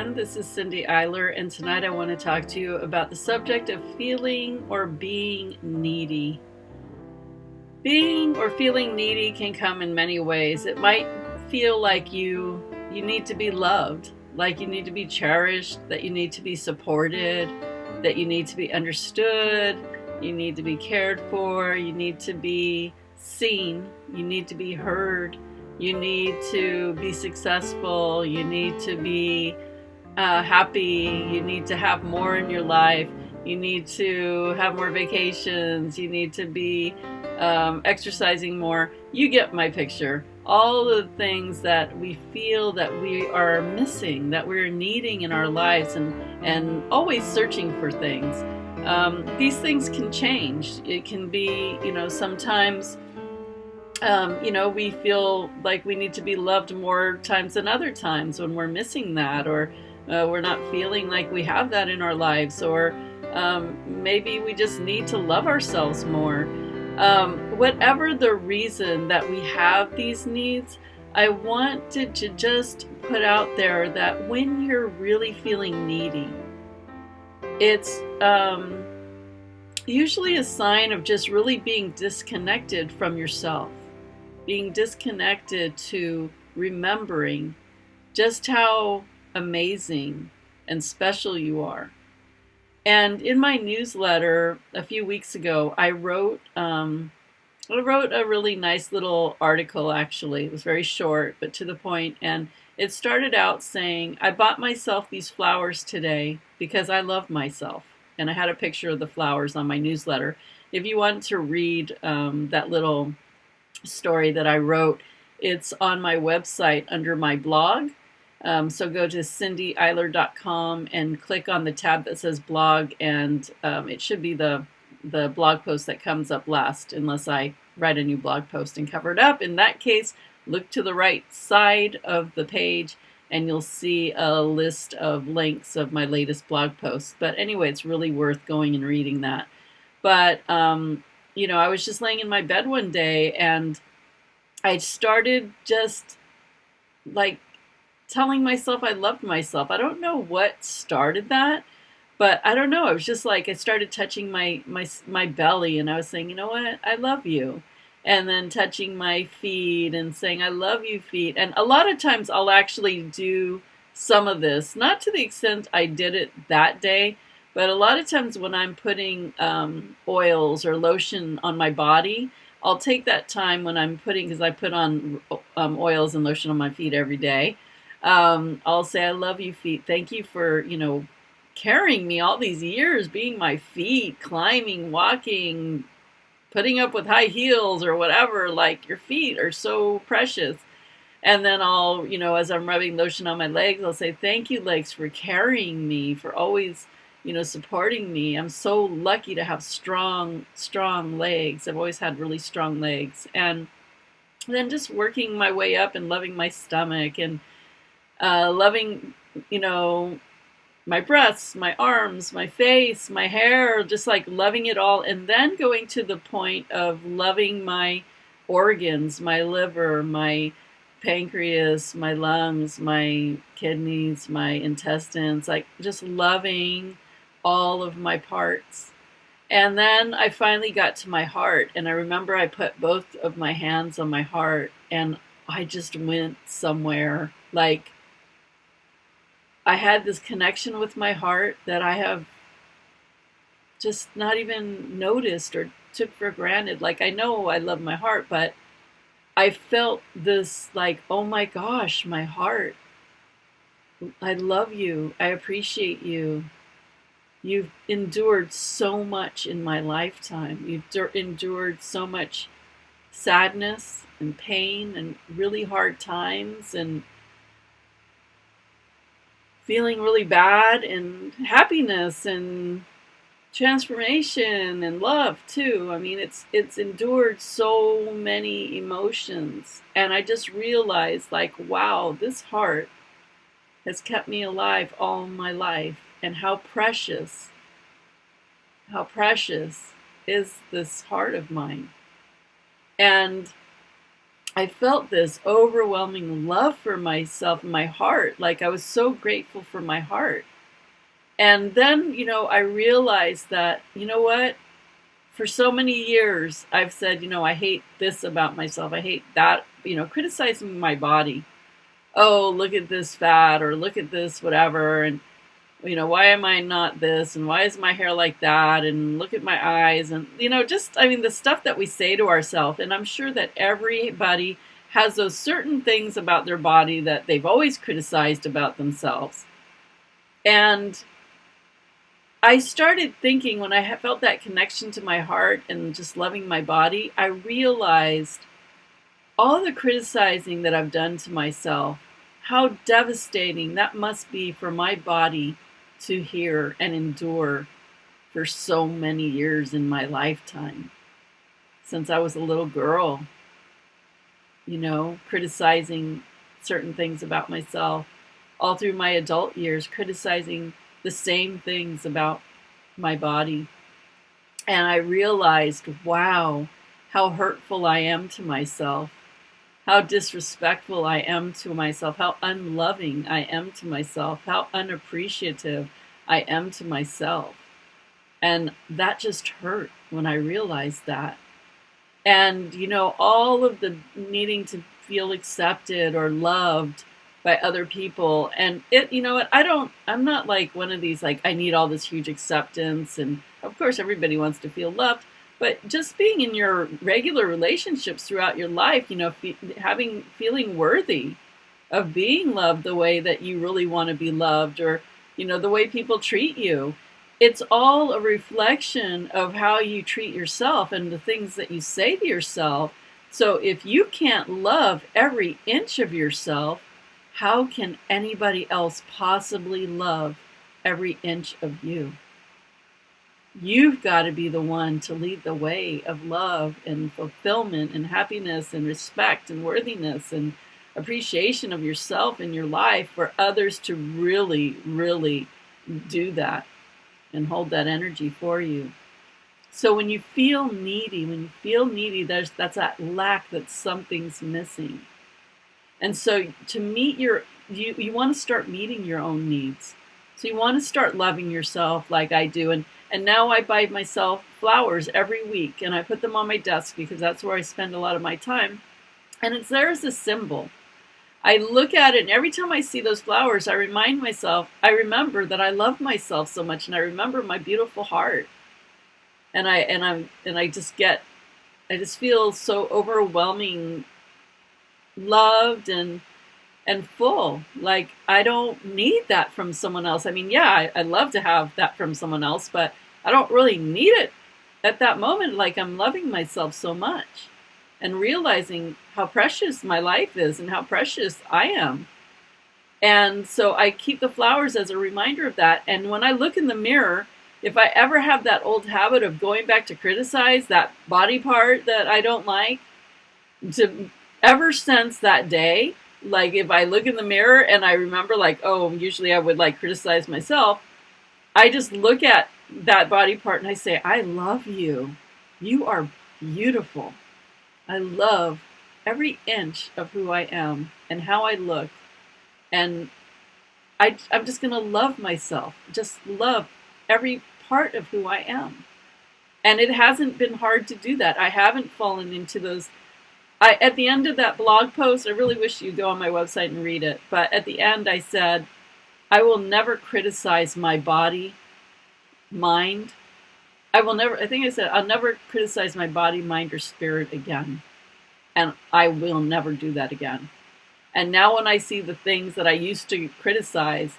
everyone. This is Cindy Eiler, and tonight I want to talk to you about the subject of feeling or being needy. Being or feeling needy can come in many ways. It might feel like you need to be loved, like you need to be cherished, that you need to be supported, that you need to be understood, you need to be cared for, you need to be seen, you need to be heard. You need to be successful. You need to be happy. You need to have more in your life. You need to have more vacations. You need to be exercising more. You get my picture. All the things that we feel that we are missing, that we're needing in our lives, and always searching for things. These things can change. It can be, sometimes we feel like we need to be loved more times than other times when we're missing that, or we're not feeling like we have that in our lives, or maybe we just need to love ourselves more. Whatever the reason that we have these needs, I wanted to just put out there that when you're really feeling needy, it's usually a sign of just really being disconnected from yourself. Being disconnected to remembering just how amazing and special you are. And in my newsletter a few weeks ago, I wrote a really nice little article, actually. It was very short, but to the point. And it started out saying, I bought myself these flowers today because I love myself. And I had a picture of the flowers on my newsletter. If you want to read that little story that I wrote, it's on my website under my blog. So go to cindyeiler.com and click on the tab that says blog, and it should be the blog post that comes up last, unless I write a new blog post and cover it up. In that case, look to the right side of the page and you'll see a list of links of my latest blog posts. But anyway, it's really worth going and reading that. But I was just laying in my bed one day and I started just like telling myself I loved myself. I don't know what started that, but I don't know. It was just like I started touching my belly and I was saying, you know what? I love you. And then touching my feet and saying, I love you, feet. And a lot of times I'll actually do some of this, not to the extent I did it that day, but a lot of times when I'm putting oils or lotion on my body, I'll take that time when I'm putting, because I put on oils and lotion on my feet every day. I'll say, I love you, feet. Thank you for, carrying me all these years, being my feet, climbing, walking, putting up with high heels or whatever. Like, your feet are so precious. And then I'll, as I'm rubbing lotion on my legs, I'll say, thank you, legs, for carrying me, for always supporting me. I'm so lucky to have strong legs. I've always had really strong legs. And then just working my way up and loving my stomach and loving, my breasts, my arms, my face, my hair, just like loving it all. And then going to the point of loving my organs, my liver, my pancreas, my lungs, my kidneys, my intestines, like just loving all of my parts. And then I finally got to my heart, and I remember I put both of my hands on my heart and I just went somewhere. Like, I had this connection with my heart that I have just not even noticed or took for granted. Like, I know I love my heart, but I felt this like, oh my gosh, my heart, I love you. I appreciate you. You've endured so much in my lifetime. You've endured so much sadness and pain and really hard times and feeling really bad and happiness and transformation and love too. I mean, it's endured so many emotions. And I just realized, like, wow, this heart has kept me alive all my life. And how precious is this heart of mine. And I felt this overwhelming love for myself in my heart. Like I was so grateful for my heart. And then, I realized that, what? For so many years, I've said, I hate this about myself. I hate that, criticizing my body. Oh, look at this fat, or look at this whatever. And, why am I not this? And why is my hair like that? And look at my eyes. And, the stuff that we say to ourselves. And I'm sure that everybody has those certain things about their body that they've always criticized about themselves. And I started thinking, when I felt that connection to my heart and just loving my body, I realized all the criticizing that I've done to myself, how devastating that must be for my body to hear and endure for so many years in my lifetime. Since I was a little girl, criticizing certain things about myself, all through my adult years, criticizing the same things about my body. And I realized, wow, how hurtful I am to myself, how disrespectful I am to myself, how unloving I am to myself, how unappreciative I am to myself. And that just hurt when I realized that. And, all of the needing to feel accepted or loved by other people. And I'm not like one of these, like, I need all this huge acceptance. And of course, everybody wants to feel loved. But just being in your regular relationships throughout your life, feeling worthy of being loved the way that you really want to be loved, or, the way people treat you. It's all a reflection of how you treat yourself and the things that you say to yourself. So if you can't love every inch of yourself, how can anybody else possibly love every inch of you? You've got to be the one to lead the way of love and fulfillment and happiness and respect and worthiness and appreciation of yourself and your life, for others to really, really do that and hold that energy for you. So when you feel needy, that's that lack, that something's missing. And so to meet you want to start meeting your own needs. So you want to start loving yourself like I do. And now I buy myself flowers every week, and I put them on my desk because that's where I spend a lot of my time. And it's there as a symbol. I look at it, and every time I see those flowers, I remember that I love myself so much, and I remember my beautiful heart. And I just feel so overwhelming, loved and full. Like I don't need that from someone else. I mean, yeah, I'd love to have that from someone else, but I don't really need it at that moment. Like I'm loving myself so much and realizing how precious my life is and how precious I am. And so I keep the flowers as a reminder of that. And when I look in the mirror, if I ever have that old habit of going back to criticize that body part that I don't like, ever since that day, like if I look in the mirror and I remember like, oh, usually I would like criticize myself, I just look at that body part and I say, I love you. You are beautiful. I love every inch of who I am and how I look. And I'm just going to love myself. Just love every part of who I am. And it hasn't been hard to do that. I haven't fallen into those. At the end of that blog post, I really wish you'd go on my website and read it. But at the end, I said, I will never criticize my body, mind. I'll never criticize my body, mind, or spirit again. And I will never do that again. And now when I see the things that I used to criticize,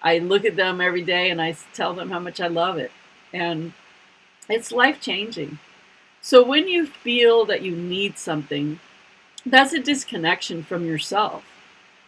I look at them every day and I tell them how much I love it. And it's life-changing. So when you feel that you need something, that's a disconnection from yourself,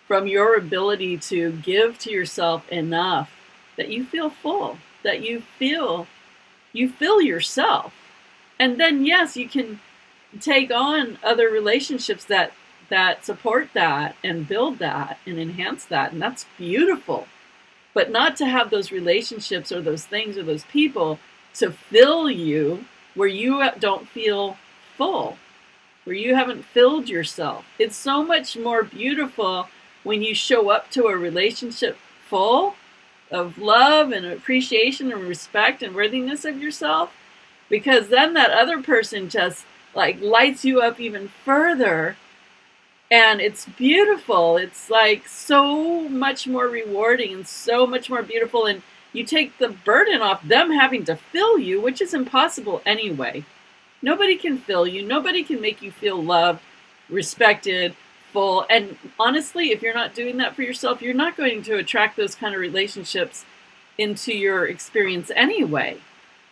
from your ability to give to yourself enough that you feel full, that you fill yourself. And then, yes, you can take on other relationships that support that and build that and enhance that. And that's beautiful. But not to have those relationships or those things or those people to fill you where you don't feel full. where you haven't filled yourself. It's so much more beautiful when you show up to a relationship full of love and appreciation and respect and worthiness of yourself, because then that other person just like lights you up even further, and it's beautiful. It's like so much more rewarding and so much more beautiful, and you take the burden off them having to fill you, which is impossible anyway. Nobody can fill you. Nobody can make you feel loved, respected, full. And honestly, if you're not doing that for yourself, you're not going to attract those kind of relationships into your experience anyway.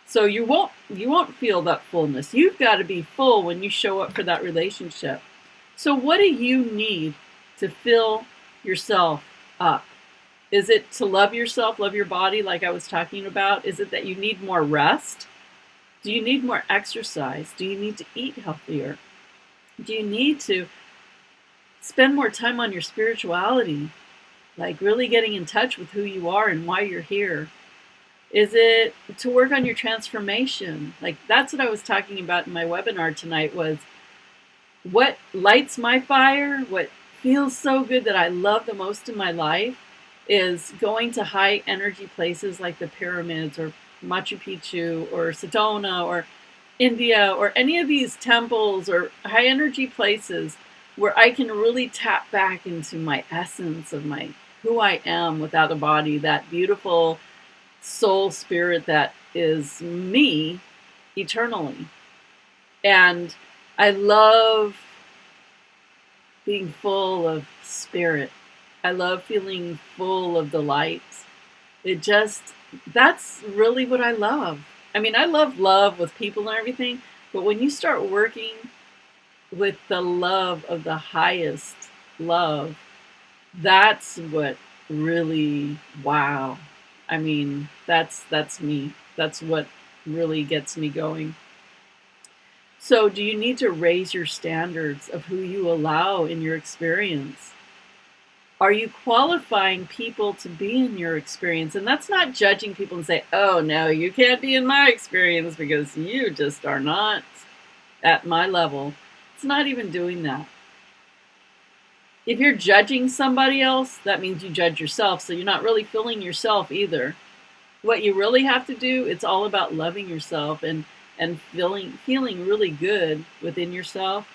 So you won't feel that fullness. You've got to be full when you show up for that relationship. So what do you need to fill yourself up? Is it to love yourself, love your body like I was talking about? Is it that you need more rest? Do you need more exercise? Do you need to eat healthier? Do you need to spend more time on your spirituality? Like really getting in touch with who you are and why you're here? Is it to work on your transformation? Like that's what I was talking about in my webinar tonight, was what lights my fire, what feels so good that I love the most in my life is going to high energy places like the pyramids or Machu Picchu or Sedona or India or any of these temples or high energy places where I can really tap back into my essence of my who I am without a body, that beautiful soul spirit that is me eternally. And I love being full of spirit. I love feeling full of delight. That's really what I love. I mean, I love with people and everything, but when you start working with the love of the highest love, that's what really, wow. I mean, that's me. That's what really gets me going. So do you need to raise your standards of who you allow in your experience? Are you qualifying people to be in your experience? And that's not judging people and say, oh, no, you can't be in my experience because you just are not at my level. It's not even doing that. If you're judging somebody else, that means you judge yourself. So you're not really filling yourself either. What you really have to do, it's all about loving yourself and feeling really good within yourself,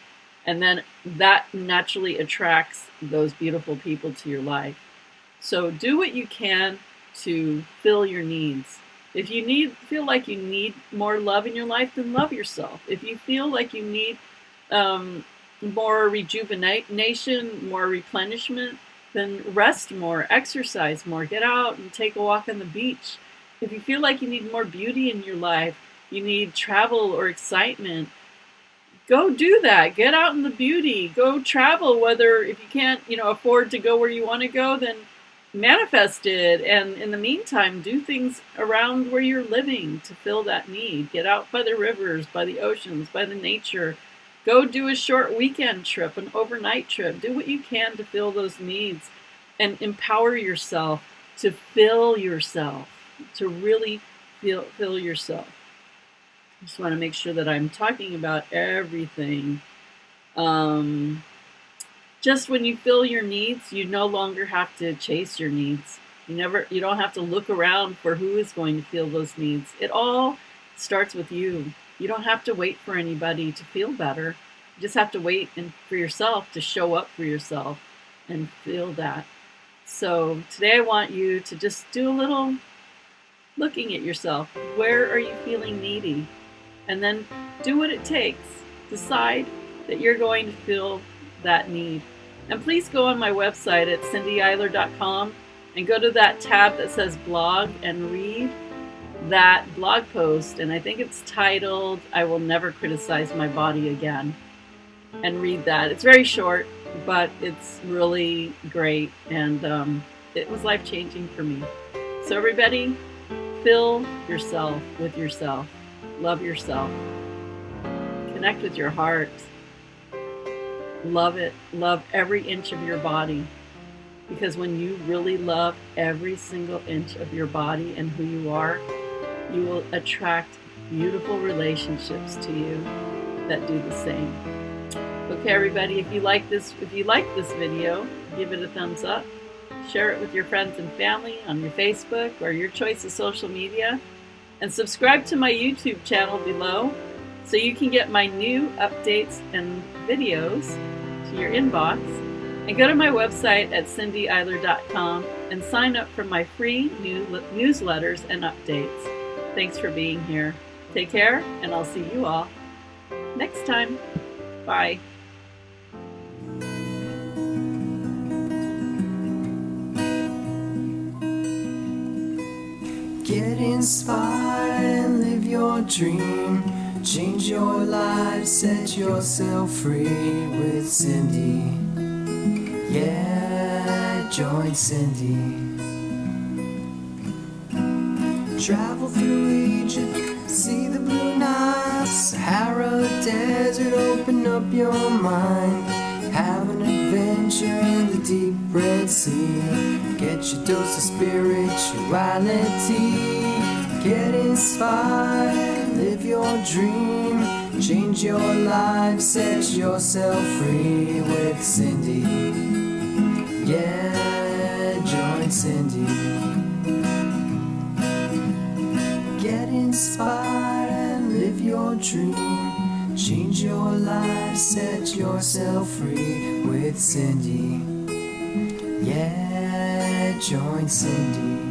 and then that naturally attracts those beautiful people to your life. So do what you can to fill your needs. If you feel like you need more love in your life, then love yourself. If you feel like you need more rejuvenation, more replenishment, then rest more, exercise more, get out and take a walk on the beach. If you feel like you need more beauty in your life, you need travel or excitement, go do that. Get out in the beauty. Go travel. Whether if you can't, afford to go where you want to go, then manifest it. And in the meantime, do things around where you're living to fill that need. Get out by the rivers, by the oceans, by the nature. Go do a short weekend trip, an overnight trip. Do what you can to fill those needs and empower yourself to fill yourself, to really fill yourself. I just want to make sure that I'm talking about everything. Just when you fill your needs, you no longer have to chase your needs. You don't have to look around for who is going to fill those needs. It all starts with you. You don't have to wait for anybody to feel better. You just have to wait for yourself to show up for yourself and feel that. So today I want you to just do a little looking at yourself. Where are you feeling needy? And then do what it takes. Decide that you're going to fill that need. And please go on my website at cindyiler.com and go to that tab that says blog and read that blog post. And I think it's titled, I Will Never Criticize My Body Again. And read that. It's very short, but it's really great. And it was life-changing for me. So everybody, fill yourself with yourself. Love yourself. Connect with your heart. Love it. Love every inch of your body. Because when you really love every single inch of your body and who you are, you will attract beautiful relationships to you that do the same. Okay, everybody, if you like this video, give it a thumbs up. Share it with your friends and family on your Facebook or your choice of social media. And subscribe to my YouTube channel below so you can get my new updates and videos to your inbox. And go to my website at CindyEiler.com and sign up for my free newsletters and updates. Thanks for being here. Take care, and I'll see you all next time. Bye. Get inspired and live your dream. Change your life, set yourself free with Cindy. Yeah, join Cindy. Travel through Egypt, see the blue Nile, Sahara Desert, open up your mind. Have an adventure in the deep Red Sea. Get your dose of spirituality. Get inspired, live your dream. Change your life, set yourself free with Cindy. Yeah, join Cindy. Get inspired and live your dream. Change your life, set yourself free with Cindy. Yeah, join Cindy.